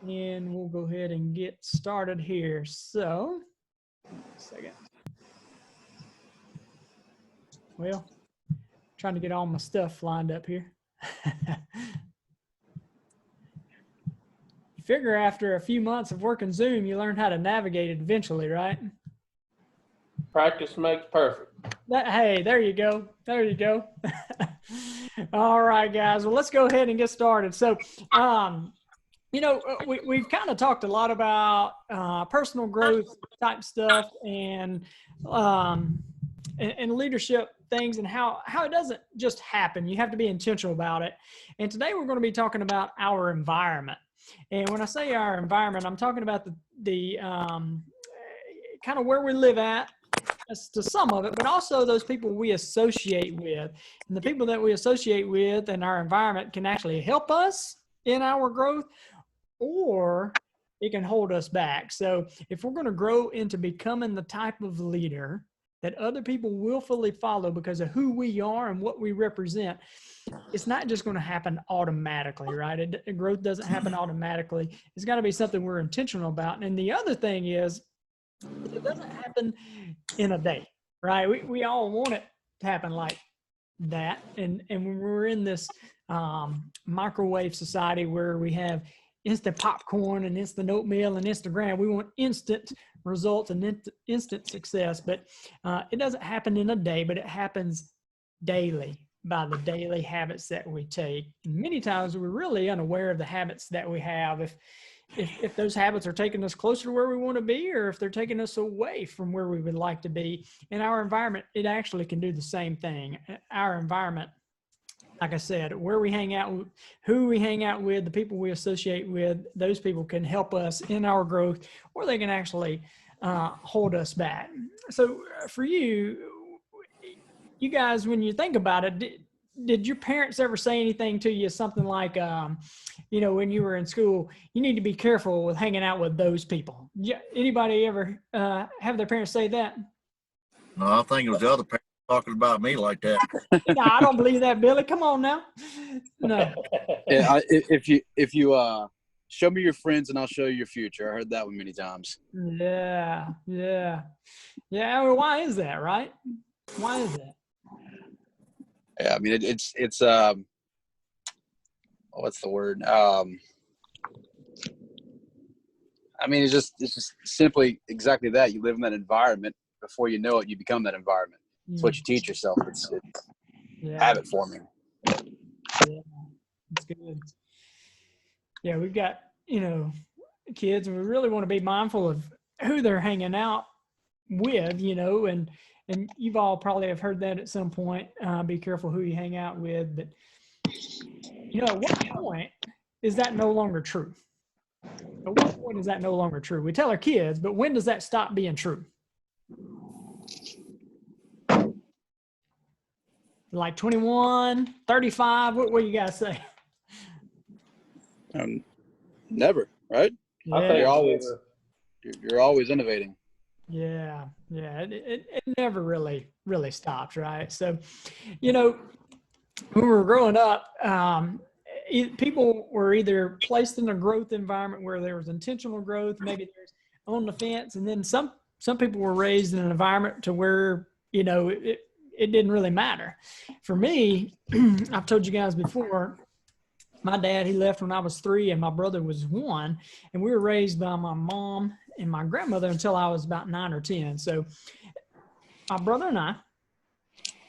And we'll go ahead and get started here. So, a second. Well, trying to get all my stuff lined up here. You figure after a few months of working Zoom, you learn how to navigate it eventually, right? Practice makes perfect. Hey, there you go. There you go. All right, guys. Well, let's go ahead and get started. So, we've kind of talked a lot about personal growth type stuff and leadership things and how it doesn't just happen. You have to be intentional about it. And today we're going to be talking about our environment. And when I say our environment, I'm talking about the kind of where we live at, to some of it, but also those people we associate with. And the people that we associate with in our environment can actually help us in our growth, or it can hold us back. So if we're going to grow into becoming the type of leader that other people willfully follow because of who we are and what we represent, it's not just going to happen automatically, right? Growth doesn't happen automatically. It's got to be something we're intentional about. And the other thing is, it doesn't happen in a day, right? We all want it to happen like that. And when we're in this microwave society where we have instant popcorn and instant oatmeal and Instagram, we want instant results and instant success. But it doesn't happen in a day, but it happens daily by the daily habits that we take. And many times we're really unaware of the habits that we have. If those habits are taking us closer to where we want to be, or if they're taking us away from where we would like to be. In our environment, it actually can do the same thing. Our environment, like I said, where we hang out, who we hang out with, the people we associate with, those people can help us in our growth, or they can actually hold us back. So for you guys, when you think about it, did your parents ever say anything to you, something like, when you were in school, you need to be careful with hanging out with those people? Anybody ever have their parents say that? No, I think it was the other parents talking about me like that. No, I don't believe that, Billy. Come on now. No. Yeah, if you show me your friends and I'll show you your future. I heard that one many times. Yeah. Well, why is that, right? Why is that? Yeah, I mean it's what's the word? I mean it's just simply exactly that. You live in that environment. Before you know it, you become that environment. It's what you teach yourself. It's habit forming. Yeah, that's good. Yeah, we've got kids, and we really want to be mindful of who they're hanging out with, and you've all probably have heard that at some point. Be careful who you hang out with. But, at what point is that no longer true? At what point is that no longer true? We tell our kids, but when does that stop being true? Like 21, 35? What do you guys say? Never, right? Yeah. I think You're always innovating. Yeah. It never really stops, right? So, when we were growing up, people were either placed in a growth environment where there was intentional growth, maybe there's on the fence, and then some people were raised in an environment to where it didn't really matter. For me, I've told you guys before, my dad, he left when I was 3 and my brother was 1, and we were raised by my mom and my grandmother until I was about 9 or 10. So my brother and I,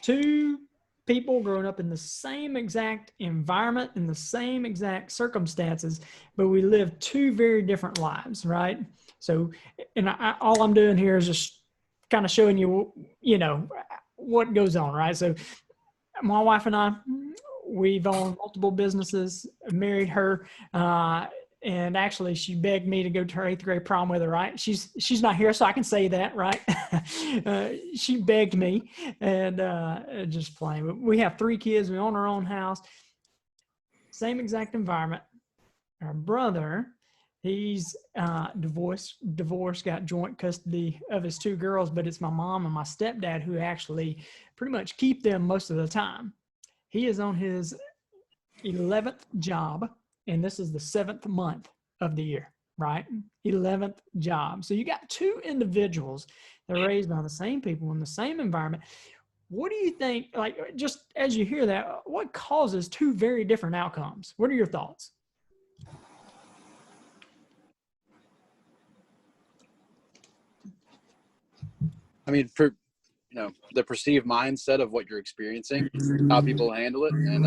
2 people growing up in the same exact environment, in the same exact circumstances, but we lived 2 very different lives, right? So, and all I'm doing here is just kind of showing you, what goes on, right? So my wife and I, we've owned multiple businesses, married her, and actually she begged me to go to her 8th grade prom with her, right? She's not here, so I can say that, right? She begged me, and just playing. But we have 3 kids. We own our own house. Same exact environment. Our brother, he's divorced, got joint custody of his 2 girls, but it's my mom and my stepdad who actually pretty much keep them most of the time. He is on his 11th job, and this is the 7th month of the year, right? 11th job. So you got two individuals that are raised by the same people in the same environment. What do you think, like, just as you hear that, what causes two very different outcomes? What are your thoughts? I mean, the perceived mindset of what you're experiencing, how people handle it, and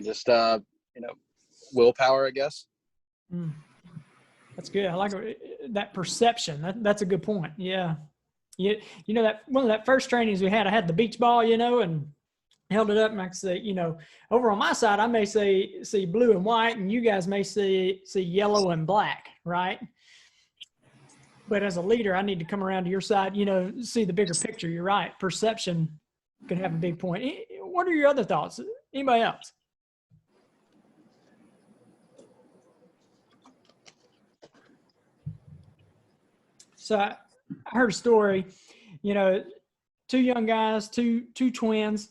just willpower, I guess. Mm, that's good. I like that perception. That's a good point. Yeah. You know, that one of that first trainings we had, I had the beach ball, and held it up, and I could say, over on my side, I may see blue and white, and you guys may see yellow and black, right? But as a leader, I need to come around to your side, see the bigger picture. You're right. Perception could have a big point. What are your other thoughts? Anybody else? So I heard a story, two young guys, two twins.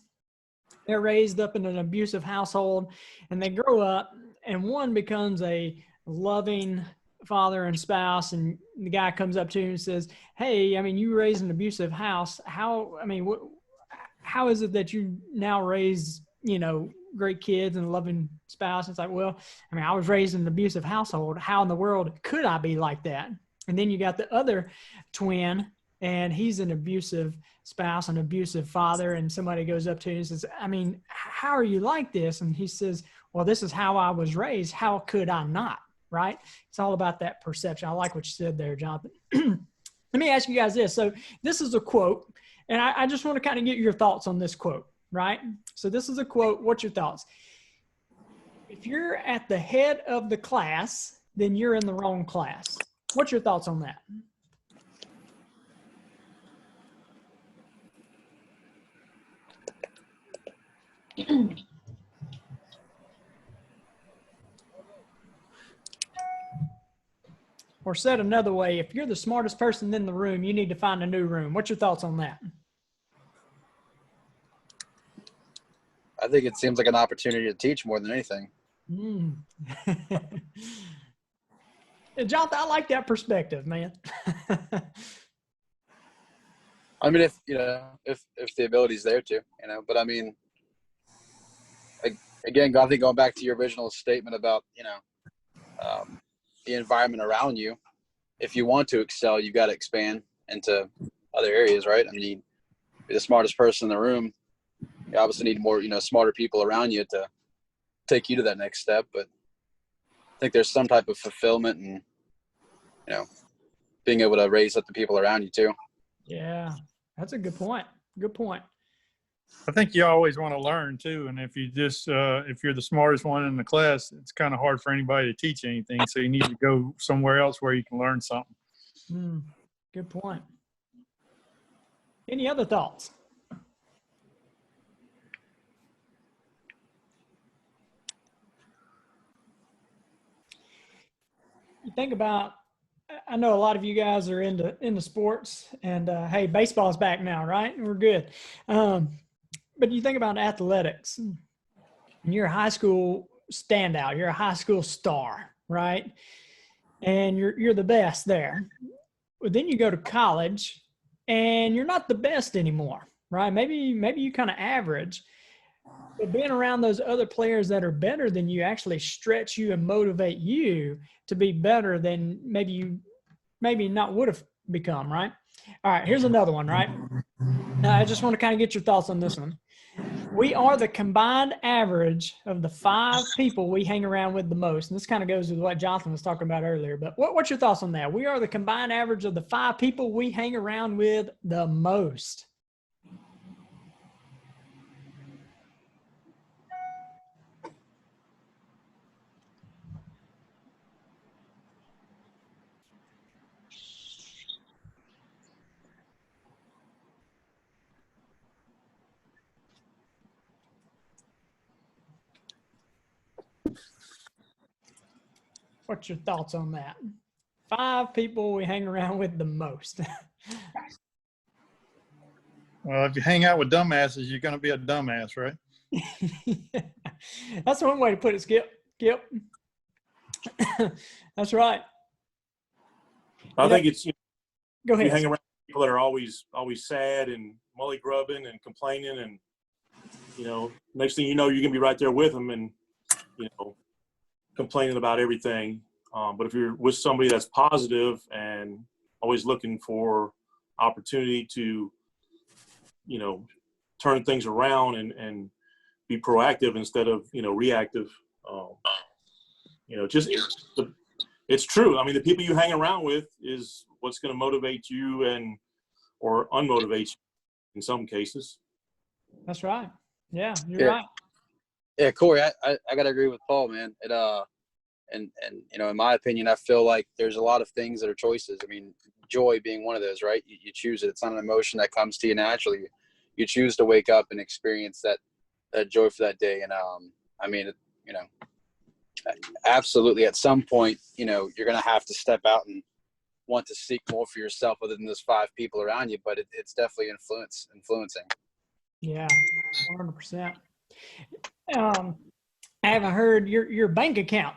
They're raised up in an abusive household, and they grow up, and one becomes a loving father and spouse, and the guy comes up to him and says, "Hey, I mean, you raised an abusive house. How is it that you now raise, great kids and a loving spouse?" It's like, well, I mean, I was raised in an abusive household. How in the world could I be like that? And then you got the other twin, and he's an abusive spouse, an abusive father, and somebody goes up to him and says, "I mean, how are you like this?" And he says, "Well, this is how I was raised. How could I not?" Right? It's all about that perception. I like what you said there, Jonathan. Let me ask you guys this. So this is a quote, and I just want to kind of get your thoughts on this quote, right? So this is a quote. What's your thoughts? If you're at the head of the class, then you're in the wrong class. What's your thoughts on that? Or said another way, if you're the smartest person in the room, you need to find a new room. What's your thoughts on that? I think it seems like an opportunity to teach more than anything. Jonathan, I like that perspective, man. I mean, if the ability's there to, but I mean, again, I think going back to your original statement about, the environment around you, if you want to excel, you've got to expand into other areas, right? I mean, be the smartest person in the room. You obviously need more, smarter people around you to take you to that next step. But I think there's some type of fulfillment and, being able to raise up the people around you too. Yeah, that's a good point. Good point. I think you always want to learn too. And if you just, if you're the smartest one in the class, it's kind of hard for anybody to teach anything. So you need to go somewhere else where you can learn something. Good point. Any other thoughts? You think about, I know a lot of you guys are into sports, and hey, baseball's back now, right? We're good. But you think about athletics, and you're a high school standout, you're a high school star, right? And you're the best there. But then you go to college, and you're not the best anymore, right? Maybe you kind of average. But being around those other players that are better than you actually stretch you and motivate you to be better than maybe not would have become, right? All right, here's another one, right? I just want to kind of get your thoughts on this one. We are the combined average of the 5 people we hang around with the most. And this kind of goes with what Jonathan was talking about earlier. But what's your thoughts on that? We are the combined average of the 5 people we hang around with the most. What's your thoughts on that? 5 people we hang around with the most. Well, if you hang out with dumbasses, you're going to be a dumbass, right? That's one way to put it, Skip. Skip. That's right. I think it's, Go you ahead. hang around people that are always sad and molly grubbing and complaining, and next thing you know, you're gonna be right there with them and complaining about everything. But if you're with somebody that's positive and always looking for opportunity to turn things around and be proactive instead of reactive, it's true. I mean, the people you hang around with is what's going to motivate you or unmotivate you in some cases. That's right. Yeah, you're right. Yeah, Corey, I gotta agree with Paul, man. It and in my opinion, I feel like there's a lot of things that are choices. I mean, joy being one of those, right? You choose it. It's not an emotion that comes to you naturally. You choose to wake up and experience that joy for that day. And I mean, absolutely, at some point, you're gonna have to step out and want to seek more for yourself other than those 5 people around you. But it's definitely influencing. Yeah, 100%. I haven't heard your bank account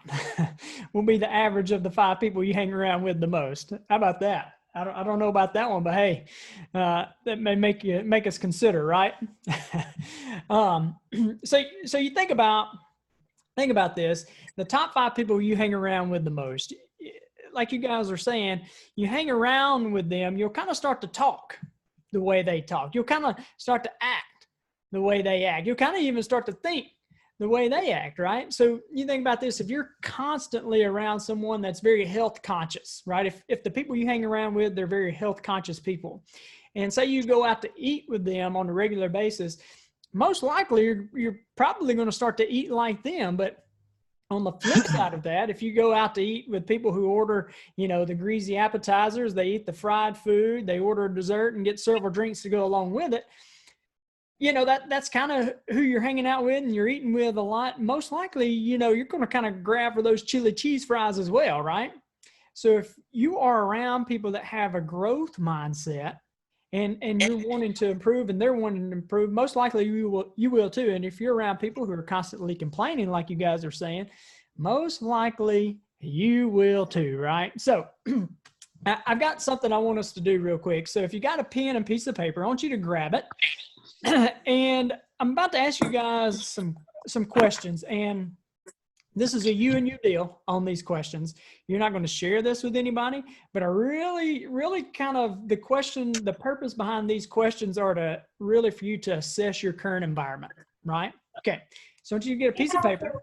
will be the average of the 5 people you hang around with the most. How about that? I don't know about that one, but hey, that may make us consider, right? So you think about this, the top 5 people you hang around with the most, like you guys are saying, you hang around with them, you'll kind of start to talk the way they talk. You'll kind of start to act the way they act. You'll kind of even start to think the way they act, right? So you think about this, if you're constantly around someone that's very health conscious, right? If the people you hang around with, they're very health conscious people, and say you go out to eat with them on a regular basis, most likely you're probably going to start to eat like them. But on the flip side of that, if you go out to eat with people who order, the greasy appetizers, they eat the fried food, they order a dessert and get several drinks to go along with it, that's kind of who you're hanging out with and you're eating with a lot. Most likely, you're going to kind of grab for those chili cheese fries as well, right? So if you are around people that have a growth mindset and you're wanting to improve and they're wanting to improve, most likely you will too. And if you're around people who are constantly complaining, like you guys are saying, most likely you will too, right? So I've got something I want us to do real quick. So if you got a pen and piece of paper, I want you to grab it. And I'm about to ask you guys some questions, and this is a you and you deal on these questions. You're not going to share this with anybody, but I really, really kind of the purpose behind these questions are to really for you to assess your current environment, right? Okay. So I want you to get a piece of paper,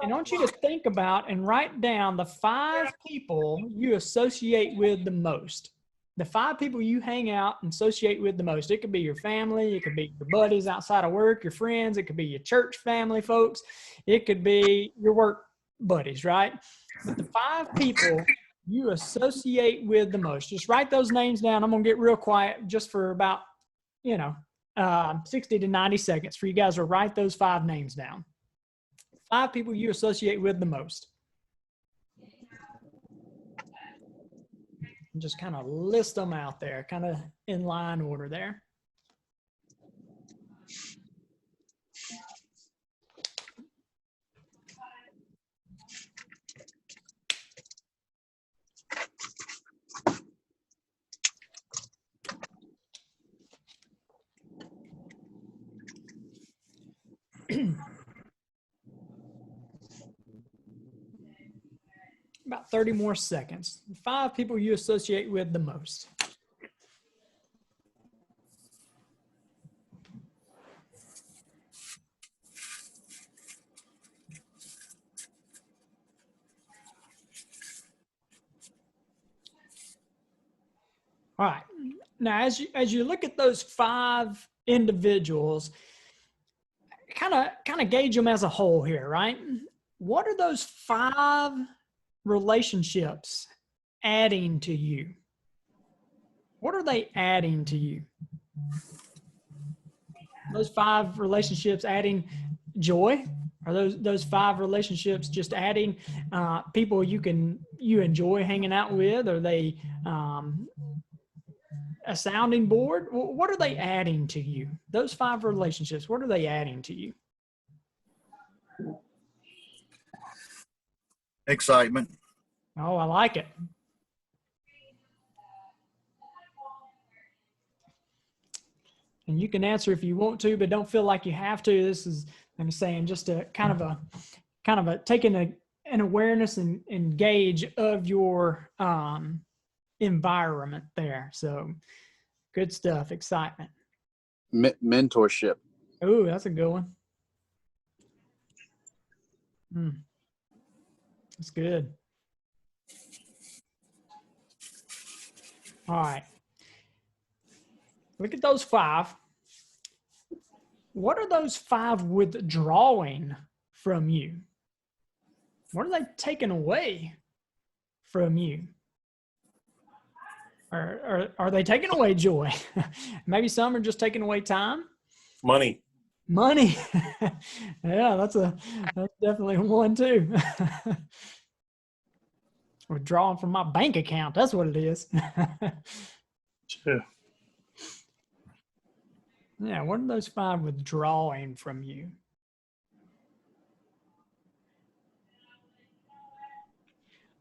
and I want you to think about and write down the 5 people you associate with the most. The 5 people you hang out and associate with the most. It could be your family. It could be your buddies outside of work, your friends. It could be your church family folks. It could be your work buddies, right? But the 5 people you associate with the most, just write those names down. I'm going to get real quiet just for about, 60 to 90 seconds for you guys to write those 5 names down. 5 people you associate with the most. And just kind of list them out there, kind of in line order there. About 30 more seconds. 5 people you associate with the most. All right. Now, as you look at those 5 individuals, kind of gauge them as a whole here, right? What are those 5 relationships adding to you? What are they adding to you? Those 5 relationships adding joy? Are those 5 relationships just adding people you enjoy hanging out with? Are they a sounding board? What are they adding to you? Those 5 relationships, what are they adding to you? Excitement. Oh, I like it. And you can answer if you want to, but don't feel like you have to. This is, I'm saying, just a kind of a taking an awareness and gauge of your environment there. So good stuff. Excitement. Mentorship. Oh, that's a good one. That's good. All right. Look at those 5. What are those 5 withdrawing from you? What are they taking away from you? Or are they taking away joy? Maybe some are just taking away time. Money. Money. Yeah, that's definitely one too. Withdrawing from my bank account. That's what it is. Yeah. Yeah, what are those 5 withdrawing from you?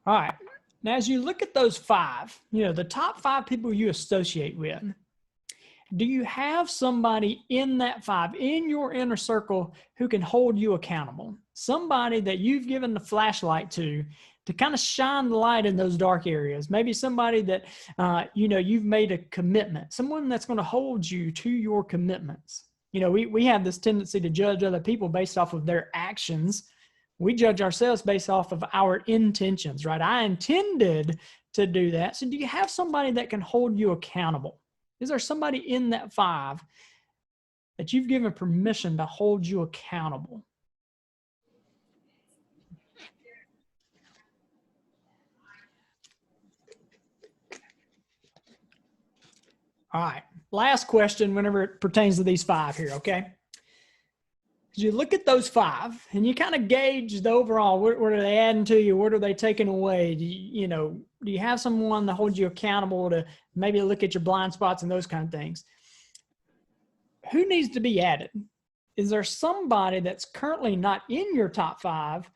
All right. Now, as you look at those 5, the top 5 people you associate with, do you have somebody in that 5, in your inner circle, who can hold you accountable? Somebody that you've given the flashlight to kind of shine the light in those dark areas. Maybe somebody that, you've made a commitment, someone that's going to hold you to your commitments. We have this tendency to judge other people based off of their actions. We judge ourselves based off of our intentions, right? I intended to do that. So do you have somebody that can hold you accountable? Is there somebody in that 5 that you've given permission to hold you accountable? All right. Last question whenever it pertains to these 5 here, okay? As you look at those 5 and you kind of gauge the overall, what are they adding to you? What are they taking away? Do you have someone that holds you accountable to maybe look at your blind spots and those kind of things? Who needs to be added? Is there somebody that's currently not in your top 5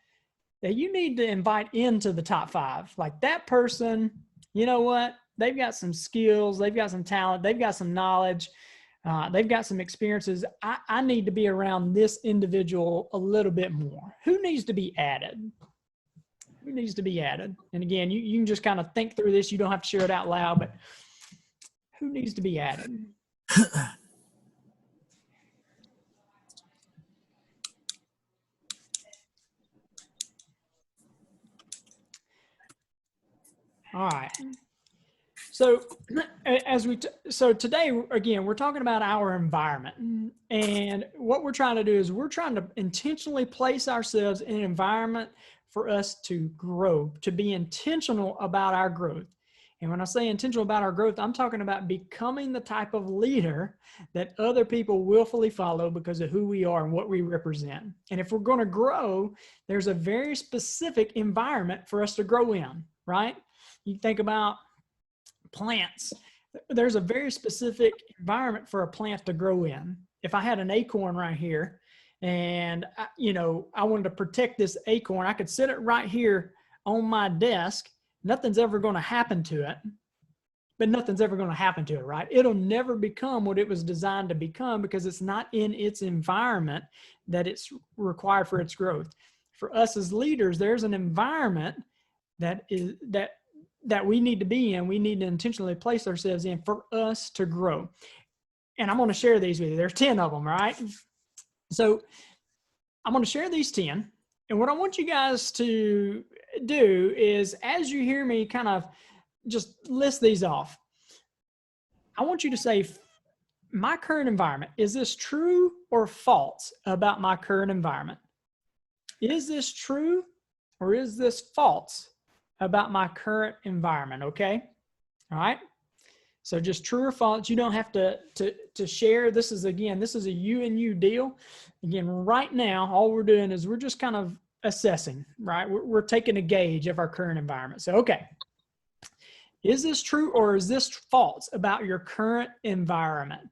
that you need to invite into the top 5? Like that person, you know what? They've got some skills, they've got some talent, they've got some knowledge, they've got some experiences. I need to be around this individual a little bit more. Who needs to be added? Who needs to be added? And again, you can just kind of think through this. You don't have to share it out loud, but who needs to be added? All right. So so today, again, we're talking about our environment, and what we're trying to do is we're trying to intentionally place ourselves in an environment for us to grow, to be intentional about our growth. And when I say intentional about our growth, I'm talking about becoming the type of leader that other people willfully follow because of who we are and what we represent. And if we're going to grow, there's a very specific environment for us to grow in, right? You think about plants. There's a very specific environment for a plant to grow in. If I had an acorn right here and, I wanted to protect this acorn, I could sit it right here on my desk. Nothing's ever going to happen to it, but nothing's ever going to happen to it, right? It'll never become what it was designed to become because it's not in its environment that it's required for its growth. For us as leaders, there's an environment that we need to be in, we need to intentionally place ourselves in for us to grow. And I'm going to share these with you. There's 10 of them, right? So I'm going to share these 10. And what I want you guys to do is, as you hear me kind of just list these off, I want you to say, my current environment, is this true or false about my current environment? Is this true or is this false about my current environment? Okay. All right. So just true or false. You don't have to share. This is a you and you deal. Again, right now, all we're doing is we're just kind of assessing, right? We're taking a gauge of our current environment. So, okay. Is this true or is this false about your current environment?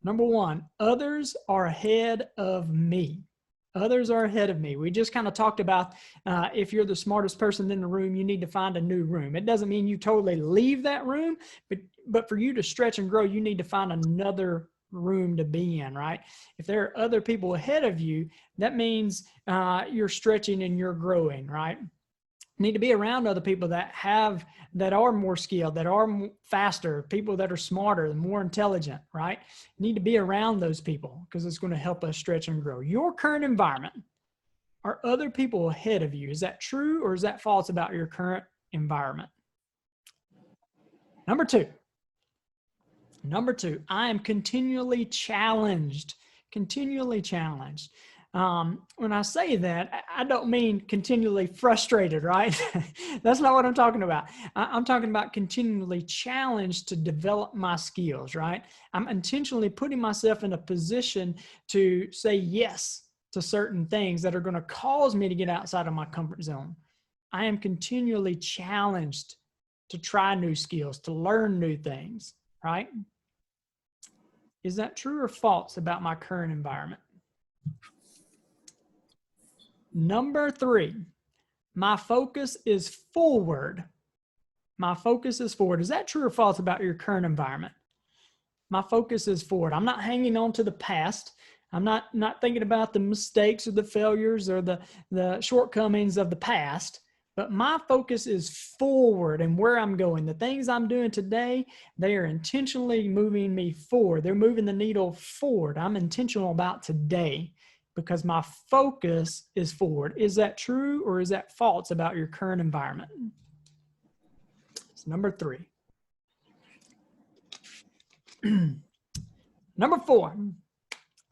Number 1, others are ahead of me. Others are ahead of me. We just kind of talked about if you're the smartest person in the room, you need to find a new room. It doesn't mean you totally leave that room, but for you to stretch and grow, you need to find another room to be in, right? If there are other people ahead of you, that means you're stretching and you're growing, right? You need to be around other people that are more skilled, that are faster, people that are smarter, more intelligent, right? You need to be around those people because it's going to help us stretch and grow. Your current environment, are other people ahead of you? Is that true or is that false about your current environment? Number two, I am continually challenged. When I say that, I don't mean continually frustrated, right? That's not what I'm talking about. I'm talking about continually challenged to develop my skills, right? I'm intentionally putting myself in a position to say yes to certain things that are going to cause me to get outside of my comfort zone. I am continually challenged to try new skills, to learn new things, right? Is that true or false about my current environment? Number three, my focus is forward. My focus is forward. Is that true or false about your current environment? My focus is forward. I'm not hanging on to the past. I'm not thinking about the mistakes or the failures or the shortcomings of the past, but my focus is forward and where I'm going. The things I'm doing today, they are intentionally moving me forward. They're moving the needle forward. I'm intentional about today because my focus is forward. Is that true or is that false about your current environment? It's number three. Number four,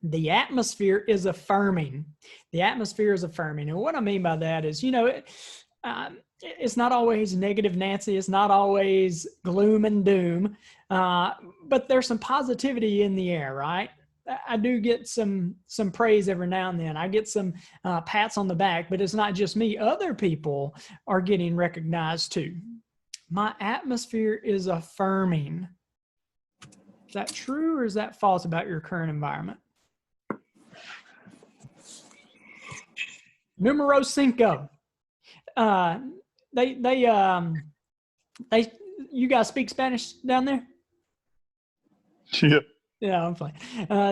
the atmosphere is affirming. The atmosphere is affirming. And what I mean by that is, it's not always negative Nancy. It's not always gloom and doom, but there's some positivity in the air, right? I do get some praise every now and then. I get some pats on the back, but it's not just me. Other people are getting recognized too. My atmosphere is affirming. Is that true or is that false about your current environment? Numero cinco. You guys speak Spanish down there? Yeah. Yeah, I'm fine.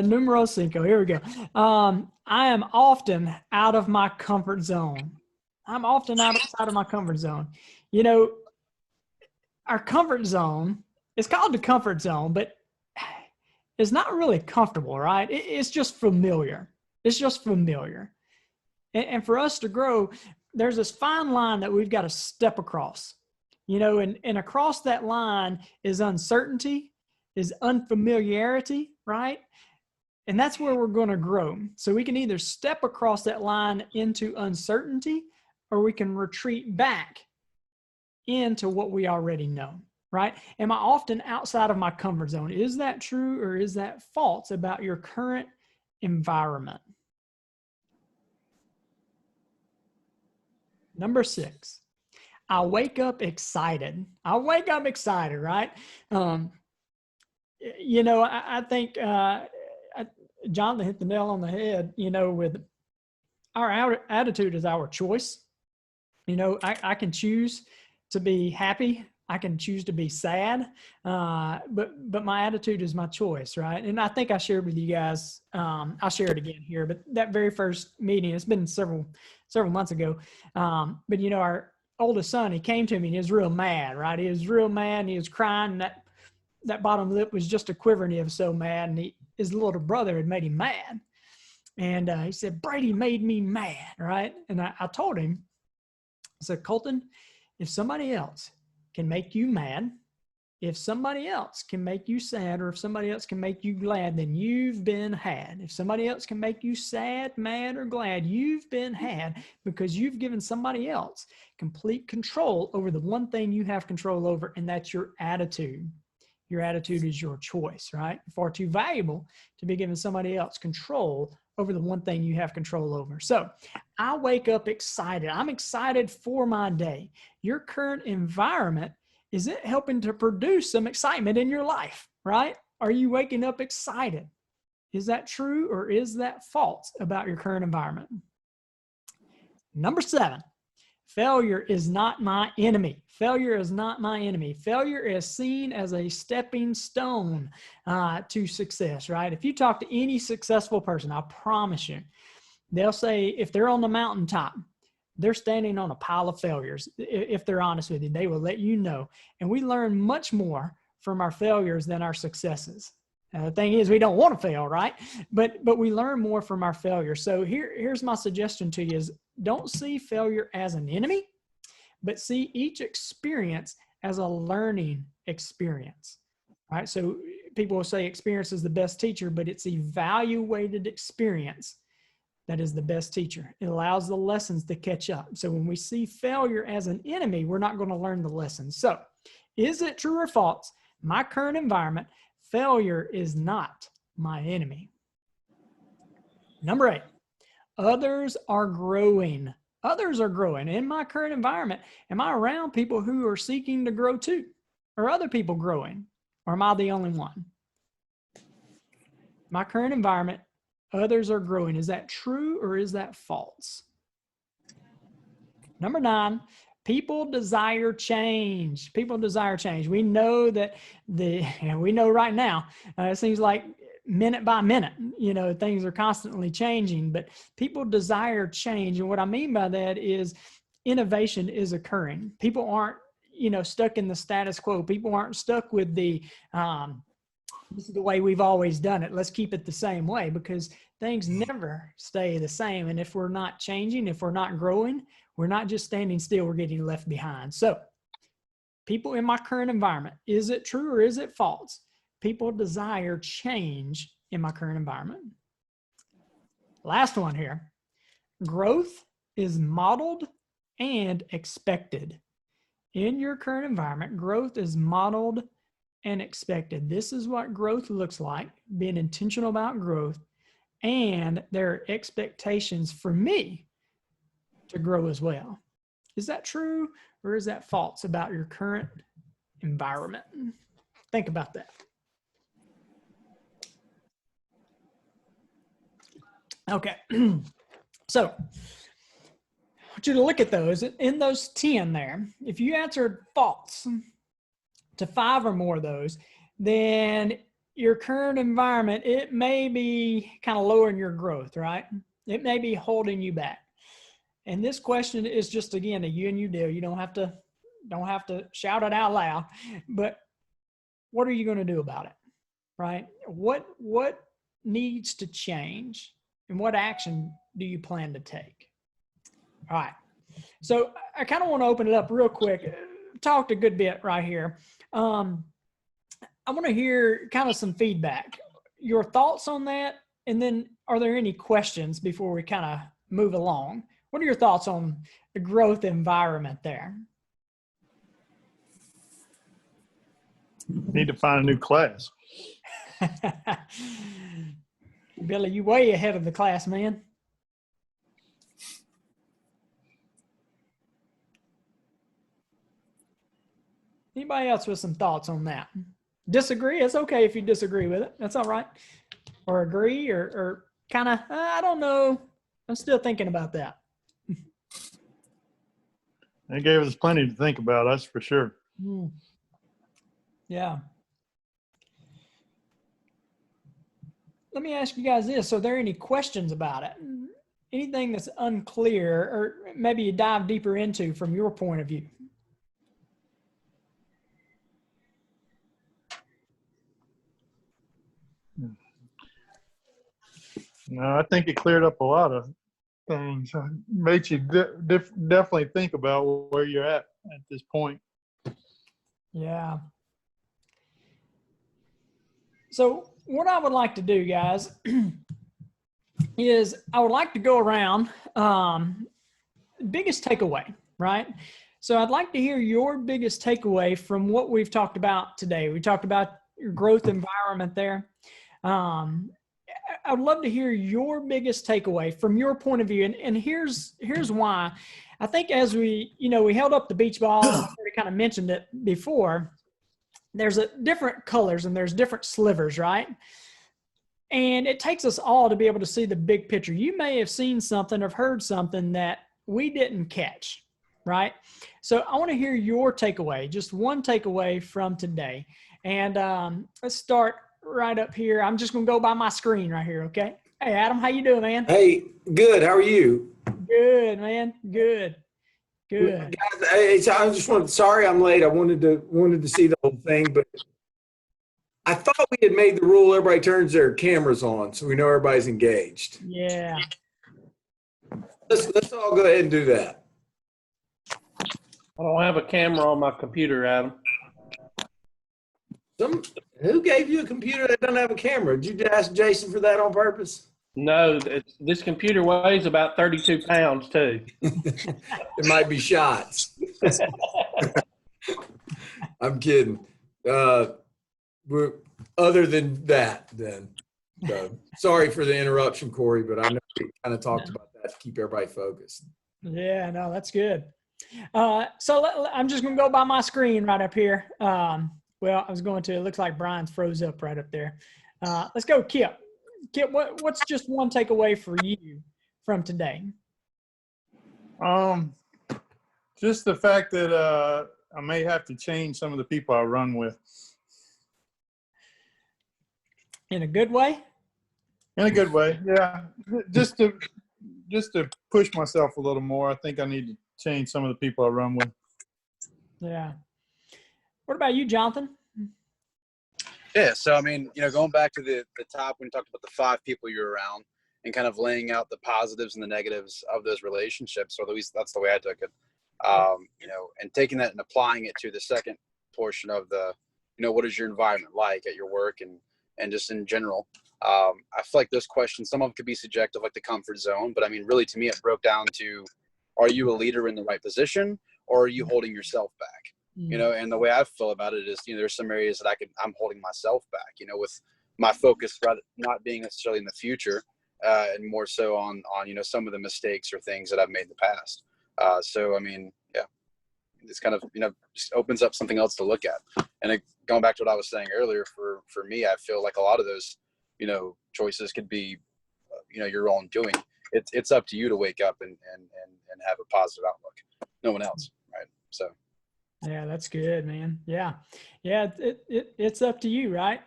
Numero cinco. Here we go. I am often out of my comfort zone. I'm often outside of my comfort zone. Our comfort zone, it's called the comfort zone, but it's not really comfortable, right? It's just familiar. It's just familiar. And for us to grow, there's this fine line that we've got to step across, and across that line is uncertainty, is unfamiliarity, right? And that's where we're going to grow. So we can either step across that line into uncertainty or we can retreat back into what we already know, right? Am I often outside of my comfort zone? Is that true or is that false about your current environment? Number 6, I wake up excited. Right? I think Jonathan hit the nail on the head, with our attitude is our choice. I can choose to be happy. I can choose to be sad. But my attitude is my choice, right? And I think I shared with you guys, I'll share it again here, but that very first meeting, it's been several months ago. But our oldest son, he came to me and he was real mad, right? He was real mad and he was crying. That bottom lip was just a quiver and he was so mad. And his little brother had made him mad. And he said, Brady made me mad, right? And I told him, I said, Colton, if somebody else can make you mad, if somebody else can make you sad, or if somebody else can make you glad, then you've been had. If somebody else can make you sad, mad, or glad, you've been had because you've given somebody else complete control over the one thing you have control over, and that's your attitude. Your attitude is your choice, right? Far too valuable to be giving somebody else control over the one thing you have control over. So I wake up excited. I'm excited for my day. Your current environment, is it helping to produce some excitement in your life, right? Are you waking up excited? Is that true or is that false about your current environment? Number 7, failure is not my enemy. Failure is not my enemy. Failure is seen as a stepping stone to success, right? If you talk to any successful person, I promise you, they'll say if they're on the mountaintop, they're standing on a pile of failures. If they're honest with you, they will let you know. And we learn much more from our failures than our successes. The thing is, we don't want to fail, right? But we learn more from our failures. So here's my suggestion to you is don't see failure as an enemy, but see each experience as a learning experience, right? So people will say experience is the best teacher, but it's evaluated experience that is the best teacher. It allows the lessons to catch up. So when we see failure as an enemy, we're not going to learn the lessons. So is it true or false? My current environment, failure is not my enemy. Number 8, others are growing. Others are growing. In my current environment, am I around people who are seeking to grow too? Are other people growing? Or am I the only one? My current environment, others are growing. Is that true or is that false? Number 9, people desire change. People desire change. We know that we know right now, it seems like minute by minute, things are constantly changing, but people desire change. And what I mean by that is innovation is occurring. People aren't, stuck in the status quo. People aren't stuck with this is the way we've always done it. Let's keep it the same way, because things never stay the same. And if we're not changing, if we're not growing, we're not just standing still, we're getting left behind. So people in my current environment, is it true or is it false? People desire change in my current environment. Last one here. Growth is modeled and expected. In your current environment, growth is modeled and expected. This is what growth looks like, being intentional about growth, and there are expectations for me to grow as well. Is that true or is that false about your current environment? Think about that. Okay, so I want you to look at those. In those 10 there, if you answered false to 5 or more of those, then your current environment, it may be kind of lowering your growth, right? It may be holding you back. And this question is just, again, a you and you deal. You don't have to shout it out loud, but what are you going to do about it, right? What needs to change, and what action do you plan to take? All right. So I kind of want to open it up real quick. Talked a good bit right here. I want to hear kind of some feedback, your thoughts on that, and then are there any questions before we kind of move along? What are your thoughts on the growth environment there? Need to find a new class. Billy, you way ahead of the class, man. Anybody else with some thoughts on that? Disagree? It's okay if you disagree with it. That's all right. Or agree or kind of, I don't know. I'm still thinking about that. They gave us plenty to think about, that's for sure. Yeah. Let me ask you guys this. Are there any questions about it? Anything that's unclear or maybe you dive deeper into from your point of view? No, I think it cleared up a lot of things. Makes you definitely think about where you're at this point. Yeah. So what I would like to do, guys, is I would like to go around biggest takeaway, right? So I'd like to hear your biggest takeaway from what we've talked about today. We talked about your growth environment there. I'd love to hear your biggest takeaway from your point of view. And here's why. I think as we held up the beach ball, I already kind of mentioned it before, there's different colors and there's different slivers, right? And it takes us all to be able to see the big picture. You may have seen something or heard something that we didn't catch, right? So I want to hear your takeaway, just one takeaway from today. And let's start right up here. I'm just going to go by my screen right here, okay? Hey, Adam, how you doing, man? Hey, good. How are you? Good, man. Good. Good. Guys, hey, so I just wanted, sorry I'm late. I wanted to see the whole thing, but I thought we had made the rule everybody turns their cameras on so we know everybody's engaged. Yeah. Let's all go ahead and do that. I don't have a camera on my computer, Adam. Who gave you a computer that doesn't have a camera? Did you ask Jason for that on purpose? No, this computer weighs about 32 pounds too. It might be shots. I'm kidding. Other than that, then. Sorry for the interruption, Corey, but I know we kind of talked about that to keep everybody focused. Yeah, no, that's good. So I'm just going to go by my screen right up here. Well, I was going to, it looks like Brian's froze up right up there. Let's go, Kip. Kip, what's just one takeaway for you from today? Just the fact that I may have to change some of the people I run with. In a good way? In a good way, yeah. Just to push myself a little more. I think I need to change some of the people I run with. Yeah. What about you, Jonathan? Yeah, so I mean, going back to the top when you talked about the 5 people you're around and kind of laying out the positives and the negatives of those relationships, or at least that's the way I took it. And taking that and applying it to the second portion of the, what is your environment like at your work and just in general. I feel like those questions, some of them could be subjective, like the comfort zone, but I mean, really to me, it broke down to, are you a leader in the right position, or are you holding yourself back? And the way I feel about it is, there's some areas that I'm holding myself back, with my focus not being necessarily in the future, and more so on, some of the mistakes or things that I've made in the past. So, I mean, yeah, it's kind of, just opens up something else to look at. And going back to what I was saying earlier, for me, I feel like a lot of those, choices could be, your own doing. It's up to you to wake up and have a positive outlook. No one else. Right. So. Yeah, that's good, man. Yeah. It's up to you, right?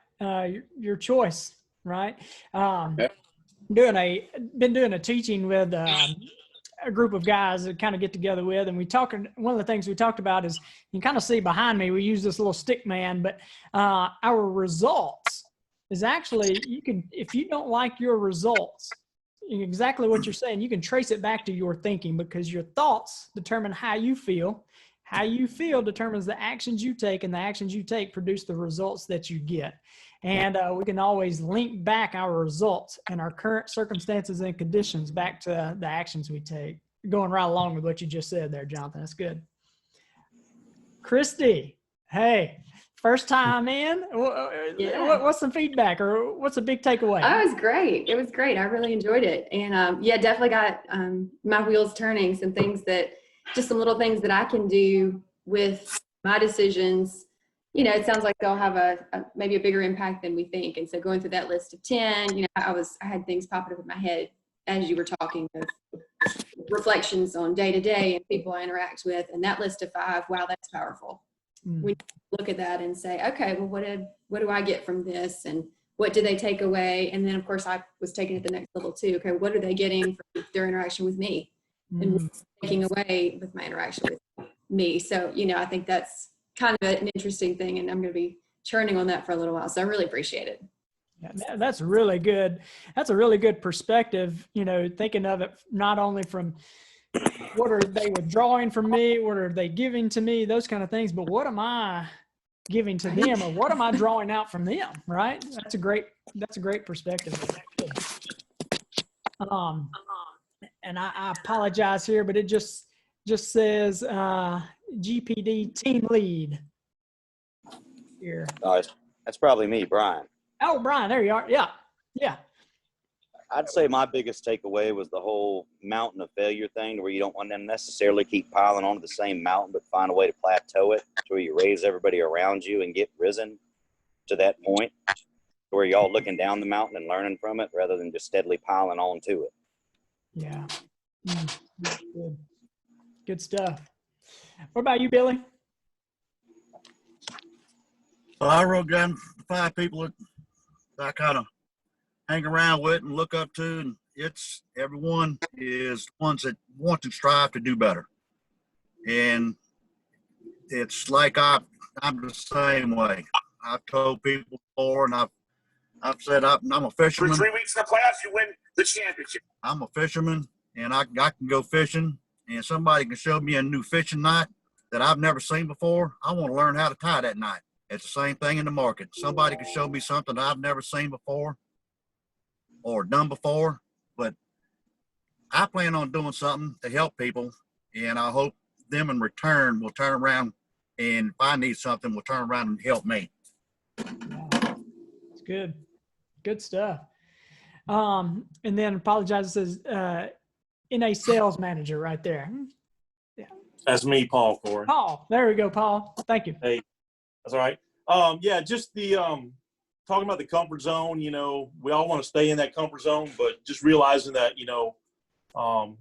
Your choice, right? Yeah. Been doing a teaching with a group of guys that kind of get together with, and one of the things we talked about is, you can kind of see behind me, we use this little stick man, but our results is actually, if you don't like your results, exactly what you're saying, you can trace it back to your thinking, because your thoughts determine how you feel. How you feel determines the actions you take, and the actions you take produce the results that you get. And we can always link back our results and our current circumstances and conditions back to the actions we take. Going right along with what you just said there, Jonathan. That's good. Christy, hey, first time in. Yeah. What's some feedback, or what's a big takeaway? Oh, it was great. It was great. I really enjoyed it. And definitely got my wheels turning, just some little things that I can do with my decisions. It sounds like they'll have maybe a bigger impact than we think. And so going through that list of 10, I had things popping up in my head as you were talking, of reflections on day to day and people I interact with. And that list of 5, wow, that's powerful. We look at that and say, okay, well, what do I get from this? And what do they take away? And then of course I was taking it the next level too. Okay, what are they getting from their interaction with me? And what's taking away with my interaction with me? So, I think that's kind of an interesting thing, and I'm going to be churning on that for a little while. So I really appreciate it. Yeah, that's really good. That's a really good perspective, thinking of it not only from what are they withdrawing from me, what are they giving to me, those kind of things, but what am I giving to them, or what am I drawing out from them, right? That's a great perspective. And I apologize here, but it just says GPD team lead here. That's probably me, Brian. Oh, Brian, there you are. Yeah. I'd say my biggest takeaway was the whole mountain of failure thing, where you don't want to necessarily keep piling onto the same mountain, but find a way to plateau it to where you raise everybody around you and get risen to that point. where you're all looking down the mountain and learning from it rather than just steadily piling on to it. Yeah. Good. Good stuff. What about you, Billy? Well, I wrote down 5 people that I kind of hang around with and look up to, and it's everyone is ones that want to strive to do better. And it's like I'm the same way. I've told people before, and I've said I'm a fisherman. For 3 weeks in the playoffs, you win the championship. I'm a fisherman, and I can go fishing, and somebody can show me a new fishing net that I've never seen before. I want to learn how to tie that knot. It's the same thing in the market. Somebody can show me something that I've never seen before or done before, but I plan on doing something to help people, and I hope them in return will turn around, and if I need something, will turn around and help me. Yeah. It's good. Good stuff. And then apologize, it says NA sales manager right there. That's me, Paul Corey. Paul, there we go, Paul. Thank you. Hey, that's all right. Yeah, just the talking about the comfort zone. You know, we all want to stay in that comfort zone, but just realizing that,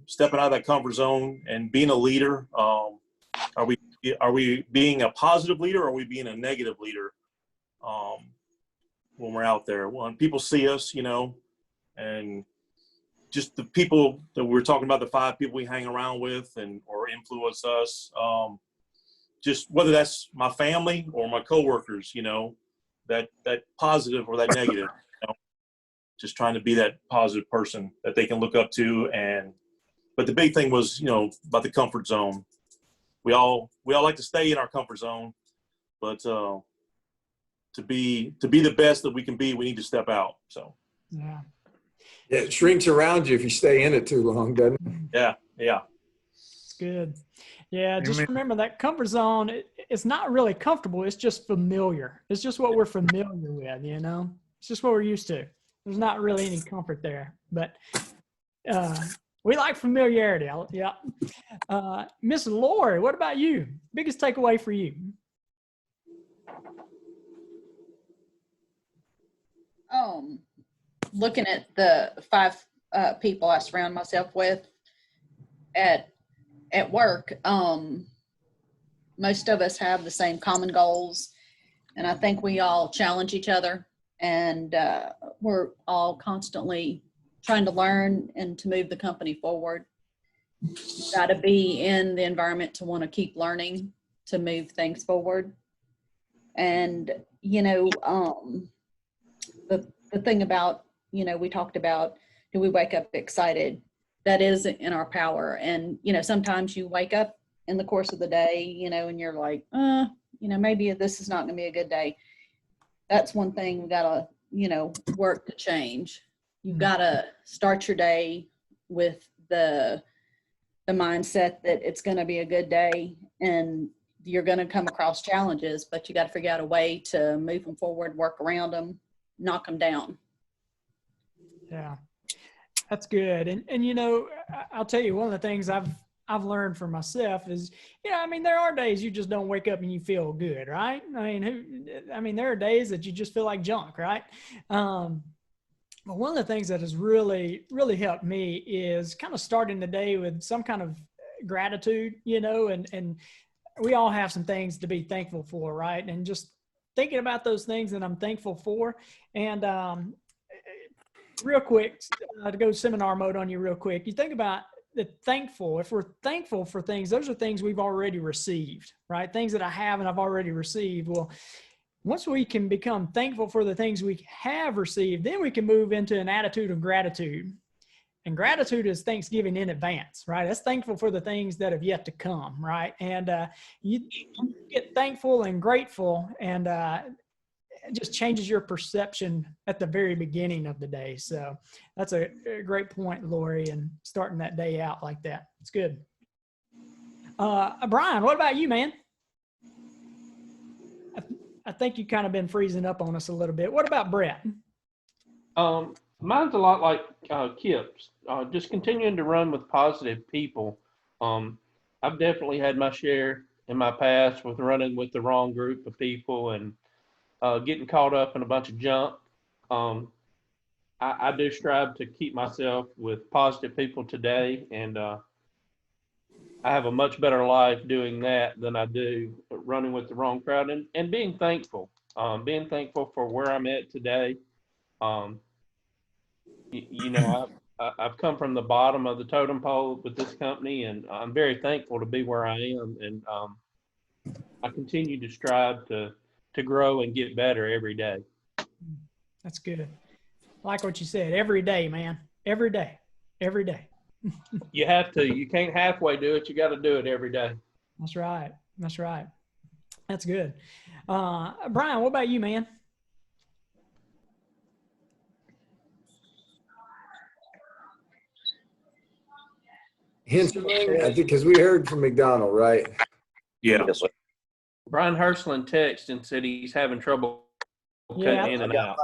stepping out of that comfort zone and being a leader. Are we being a positive leader, or are we being a negative leader when we're out there? When people see us, and just the people that we're talking about, the 5 people we hang around with and or influence us, just whether that's my family or my coworkers, that positive or that negative, just trying to be that positive person that they can look up to. But the big thing was, about the comfort zone. We all like to stay in our comfort zone, but to be the best that we can be, we need to step out. So Yeah. Yeah, it shrinks around you if you stay in it too long, doesn't it? yeah. It's good. Yeah, just remember that comfort zone, it's not really comfortable. It's just familiar. It's just what we're familiar with, It's just what we're used to. There's not really any comfort there. But we like familiarity. Yeah. Miss Lori, what about you? Biggest takeaway for you? Looking at the 5 people I surround myself with at work, most of us have the same common goals, and I think we all challenge each other, and we're all constantly trying to learn and to move the company forward. You've got to be in the environment to want to keep learning to move things forward. And the thing about, we talked about, do we wake up excited? That is in our power. And, sometimes you wake up in the course of the day, and you're like, maybe this is not going to be a good day. That's one thing we got to, work to change. You've got to start your day with the mindset that it's going to be a good day, and you're going to come across challenges, but you got to figure out a way to move them forward, work around them, knock them down. Yeah, that's good. And I'll tell you, one of the things I've learned for myself is, there are days you just don't wake up and you feel good, right? There are days that you just feel like junk, right? But one of the things that has really, really helped me is kind of starting the day with some kind of gratitude, and we all have some things to be thankful for, right? And just thinking about those things that I'm thankful for. And real quick, to go seminar mode on you real quick, you think about the thankful. If we're thankful for things, those are things we've already received, right? Things that I have and I've already received. Well, once we can become thankful for the things we have received, then we can move into an attitude of gratitude. And gratitude is thanksgiving in advance, right? That's thankful for the things that have yet to come, right? And you get thankful and grateful, and it just changes your perception at the very beginning of the day. So that's a great point, Lori, and starting that day out like that. It's good. Brian, what about you, man? I think you kind of been freezing up on us a little bit. What about Brett? Mine's a lot like Kip's. Just continuing to run with positive people. I've definitely had my share in my past with running with the wrong group of people and getting caught up in a bunch of junk. I do strive to keep myself with positive people today, and I have a much better life doing that than I do running with the wrong crowd, and being thankful for where I'm at today. You know, I've come from the bottom of the totem pole with this company, and I'm very thankful to be where I am, and I continue to strive to grow and get better every day. That's good. Like what you said, every day, man. Every day. Every day. You have to. You can't halfway do it. You got to do it every day. That's right. That's right. That's good. Brian, what about you, man? Henschling, I think, because we heard from McDonald, right? Yeah. Yes, sir. Brian Herschland texted and said he's having trouble cutting in and out.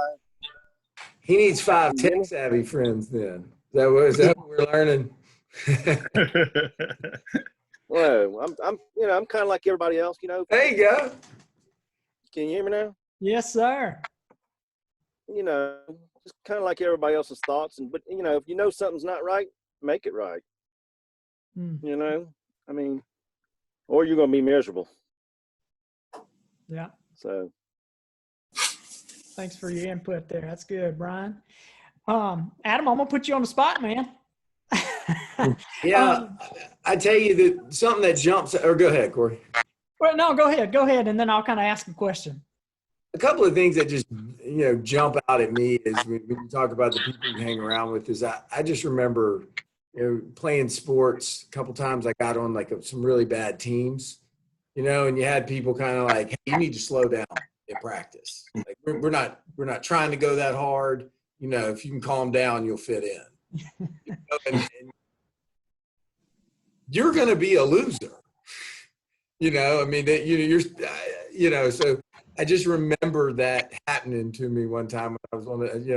He needs 5 tech-savvy friends then. Is that what we're learning? Well, I'm kind of like everybody else, There you go. Can you hear me now? Yes, sir. Just kind of like everybody else's thoughts. But if you know something's not right, make it right. I mean, or you're going to be miserable. Yeah. So. Thanks for your input there. That's good, Brian. Adam, I'm going to put you on the spot, man. Yeah. I tell you that something that jumps, or go ahead, Corey. Well, no, go ahead. Go ahead. And then I'll kind of ask a question. A couple of things that just, jump out at me is when you talk about the people you hang around with is I just remember, playing sports. A couple times I got on like some really bad teams, and you had people kind of like, hey, you need to slow down in practice. Like we're not trying to go that hard. If you can calm down, you'll fit in. And you're going to be a loser. I mean, so I just remember that happening to me one time when I was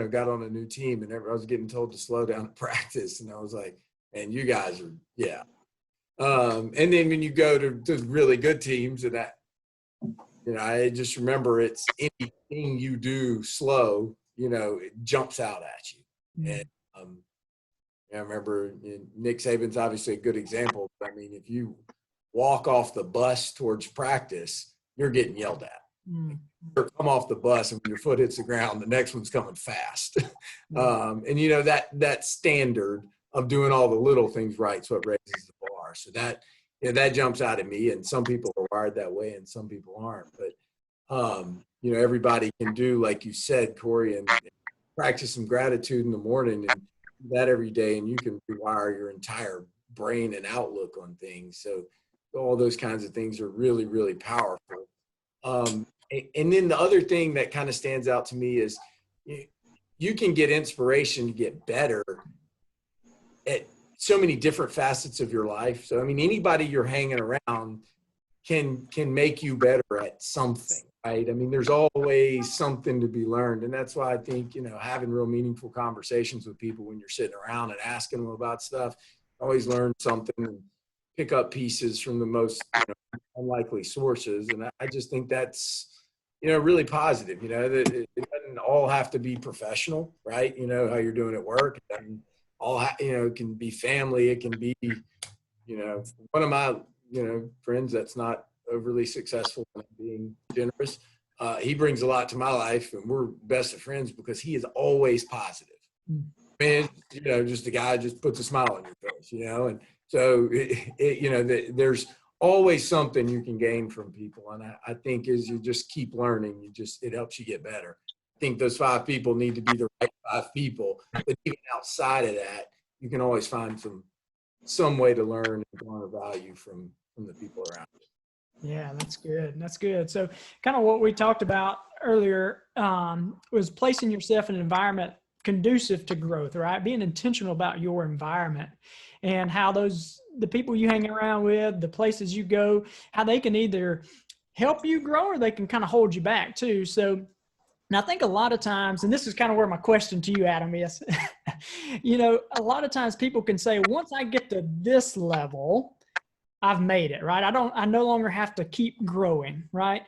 got on a new team and I was getting told to slow down in practice. And I was like, man, you guys are, yeah. And then when you go to really good teams and that, I just remember it's anything you do slow, it jumps out at you. And I remember Nick Saban's obviously a good example. But I mean, if you walk off the bus towards practice, you're getting yelled at. Or come off the bus and when your foot hits the ground, the next one's coming fast. And that standard of doing all the little things right is what raises the bar. So that jumps out at me, and some people are wired that way and some people aren't. But everybody can do, like you said, Corey, and practice some gratitude in the morning and do that every day, and you can rewire your entire brain and outlook on things. So all those kinds of things are really, really powerful. And then the other thing that kind of stands out to me is you can get inspiration to get better at so many different facets of your life. So, I mean, anybody you're hanging around can make you better at something, right? I mean, there's always something to be learned. And that's why I think, having real meaningful conversations with people when you're sitting around and asking them about stuff, always learn something and pick up pieces from the most unlikely sources. And I just think that's, really positive, that it doesn't all have to be professional, right? How you're doing at work. And it can be family. It can be, one of my, friends that's not overly successful in being generous. He brings a lot to my life, and we're best of friends because he is always positive. I mean, just the guy just puts a smile on your face, and so, there's always something you can gain from people. And I think as you just keep learning, it helps you get better. I think those 5 people need to be the right 5 people. But even outside of that, you can always find some way to learn and garner value from the people around you. Yeah, that's good. That's good. So kind of what we talked about earlier was placing yourself in an environment conducive to growth, right? Being intentional about your environment and how the people you hang around with, the places you go, how they can either help you grow or they can kind of hold you back too. So, and I think a lot of times, and this is kind of where my question to you, Adam, is, a lot of times people can say, once I get to this level, I've made it, right? I no longer have to keep growing, right?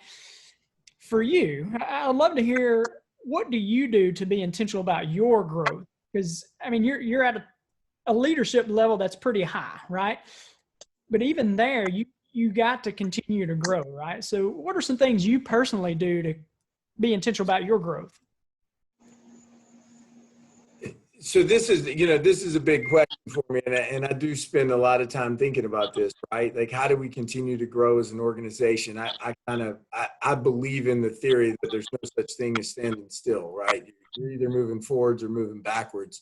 For you, I'd love to hear what do you do to be intentional about your growth? Because I mean, you're at a leadership level that's pretty high, right? But even there, you got to continue to grow, right? So what are some things you personally do to be intentional about your growth? So this is a big question for me, and I do spend a lot of time thinking about this, right? Like, how do we continue to grow as an organization? I believe in the theory that there's no such thing as standing still, right? You're either moving forwards or moving backwards.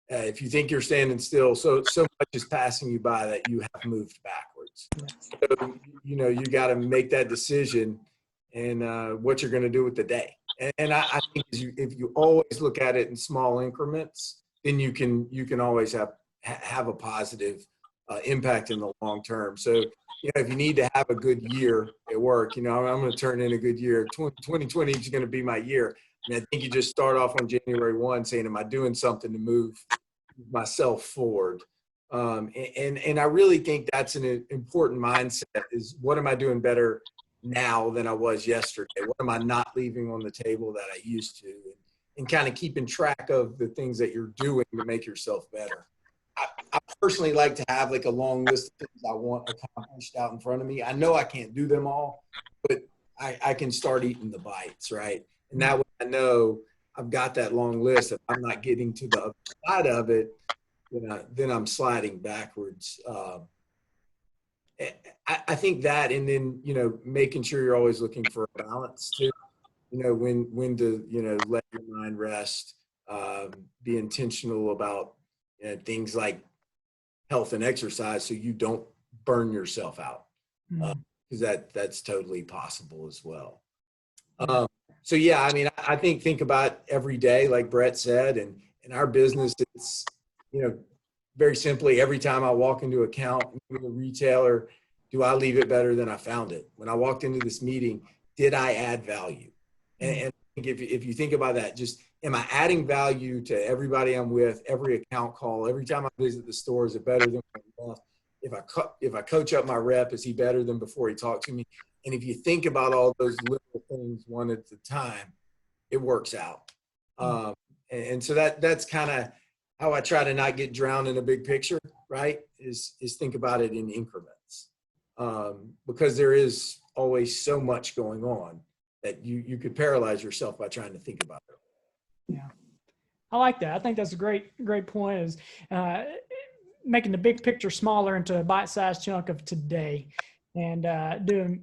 If you think you're standing still, so much is passing you by that you have moved backwards. So, you got to make that decision and what you're going to do with the day. And I think if you always look at it in small increments, then you can always have a positive impact in the long term. So, if you need to have a good year at work, I'm going to turn in a good year. 2020 is going to be my year. And I think you just start off on January 1 saying, am I doing something to move myself forward? And I really think that's an important mindset is, what am I doing better now than I was yesterday? What am I not leaving on the table that I used to? And kind of keeping track of the things that you're doing to make yourself better. I personally like to have like a long list of things I want accomplished out in front of me. I know I can't do them all, but I can start eating the bites, right? And that way I know I've got that long list. If I'm not getting to the other side of it, then I'm sliding backwards. I think that, and then, making sure you're always looking for a balance too, when to, let your mind rest, be intentional about things like health and exercise so you don't burn yourself out, because that's totally possible as well. So yeah, I mean, I think about every day, like Brett said, and in our business, it's, very simply, every time I walk into an account with a retailer, do I leave it better than I found it? When I walked into this meeting, did I add value? And I think if you think about that, just, am I adding value to everybody I'm with, every account call, every time I visit the store, is it better than when I left? If I coach up my rep, is he better than before he talked to me? And if you think about all those little things one at a time, it works out. And so that's kind of how I try to not get drowned in a big picture, right? Is think about it in increments, because there is always so much going on that you could paralyze yourself by trying to think about it. Yeah, I like that. I think that's a great point, is making the big picture smaller into a bite-sized chunk of today. And doing,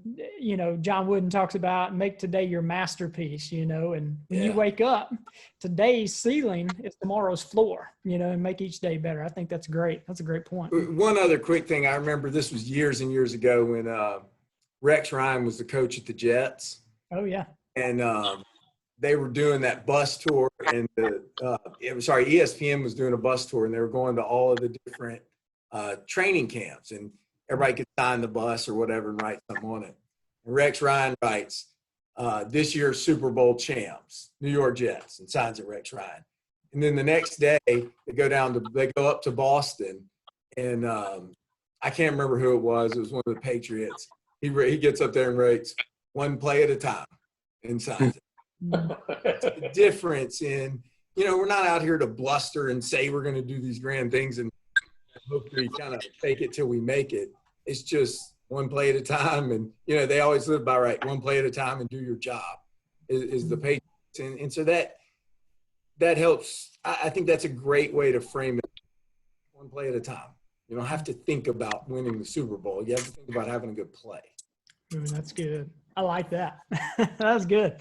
John Wooden talks about make today your masterpiece, and when you wake up, today's ceiling is tomorrow's floor, and make each day better. I think that's great. That's a great point. One other quick thing. I remember this was years and years ago when Rex Ryan was the coach at the Jets. Oh, yeah. And they were doing that bus tour, and ESPN was doing a bus tour, and they were going to all of the different training camps, and everybody could sign the bus or whatever and write something on it. And Rex Ryan writes, this year's Super Bowl champs, New York Jets, and signs it Rex Ryan. And then the next day they go up to Boston, and I can't remember who it was. It was one of the Patriots. He gets up there and writes, one play at a time, and signs it. The difference in, we're not out here to bluster and say we're going to do these grand things and hope we kind of fake it till we make it. It's just one play at a time. And, they always live by, right, one play at a time and do your job is the Patriots. And so that helps. I think that's a great way to frame it. One play at a time. You don't have to think about winning the Super Bowl. You have to think about having a good play. Ooh, that's good. I like that. That's good.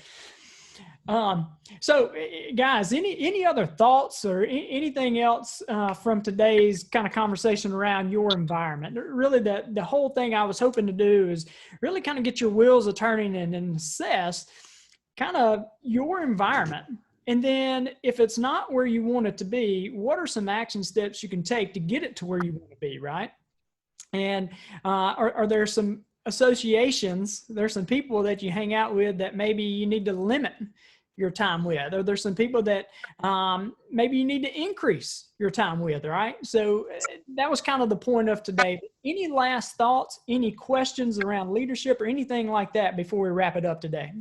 So guys, any other thoughts or anything else from today's kind of conversation around your environment? Really, the whole thing I was hoping to do is really kind of get your wheels a turning and assess kind of your environment. And then if it's not where you want it to be, what are some action steps you can take to get it to where you want to be, right? And are there some associations, there's some people that you hang out with that maybe you need to limit your time with, or there's some people that maybe you need to increase your time with, right? So that was kind of the point of today. Any last thoughts, any questions around leadership or anything like that before we wrap it up today?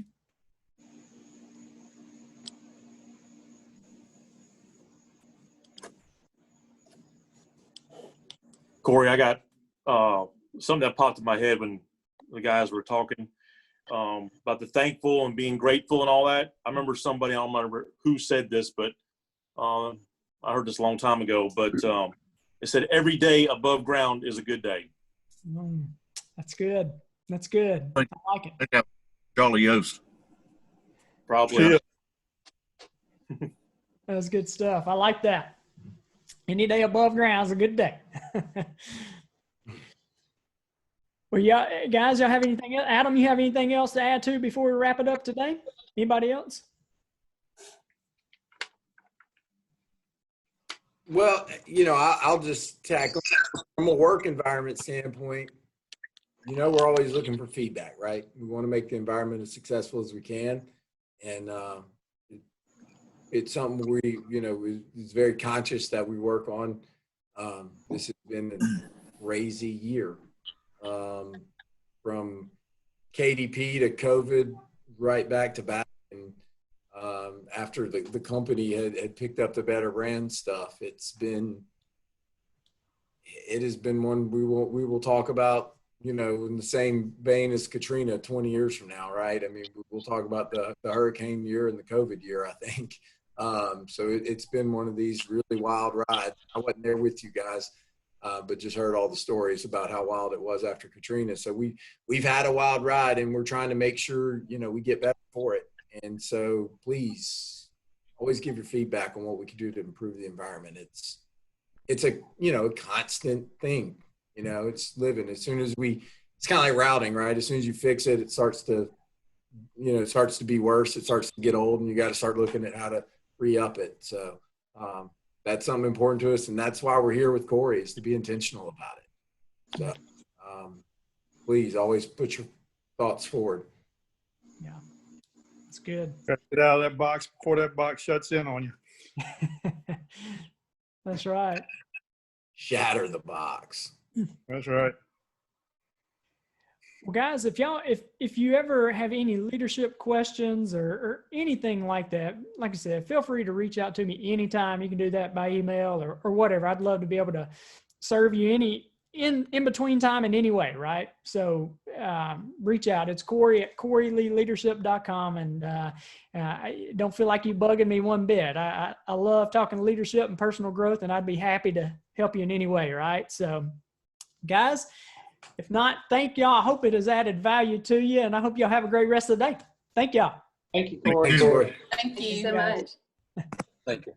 Corey, I got something that popped in my head when the guys were talking about the thankful and being grateful and all that. I remember somebody, I don't remember who said this, but I heard this a long time ago, but it said every day above ground is a good day. That's good. That's good. I like it. I think that was Charlie Yost. Probably. Yeah. That was good stuff. I like that. Any day above ground is a good day. Well, yeah, guys, y'all have anything else? Adam, you have anything else to add to before we wrap it up today? Anybody else? Well, I'll just tackle from a work environment standpoint. We're always looking for feedback, right? We want to make the environment as successful as we can. And it's something we, is very conscious that we work on. This has been a crazy year. From KDP to COVID, right back to back. And after the company had picked up the Better Brand stuff, it has been one we will talk about, in the same vein as Katrina 20 years from now, right? I mean, we'll talk about the hurricane year and the COVID year, I think. So it's been one of these really wild rides. I wasn't there with you guys, but just heard all the stories about how wild it was after Katrina. So we've had a wild ride, and we're trying to make sure, we get better for it. And so please always give your feedback on what we can do to improve the environment. It's a, a constant thing, it's living. As soon as it's kind of like routing, right? As soon as you fix it, it starts to be worse. It starts to get old, and you got to start looking at how to re-up it. So that's something important to us. And that's why we're here with Corey, is to be intentional about it. So please always put your thoughts forward. Yeah. That's good. Get out of that box before that box shuts in on you. That's right. Shatter the box. That's right. Well, guys, if you ever have any leadership questions or anything like that, like I said, feel free to reach out to me anytime. You can do that by email or whatever. I'd love to be able to serve you in between time in any way, right? So reach out. It's Corey at CoreyLeeLeadership.com, and I don't feel like you bugging me one bit. I love talking leadership and personal growth, and I'd be happy to help you in any way, right? So, guys, if not, thank y'all. I hope it has added value to you, and I hope y'all have a great rest of the day. Thank y'all. Thank you, Corey. Thank Thank you you. so much. Thank you.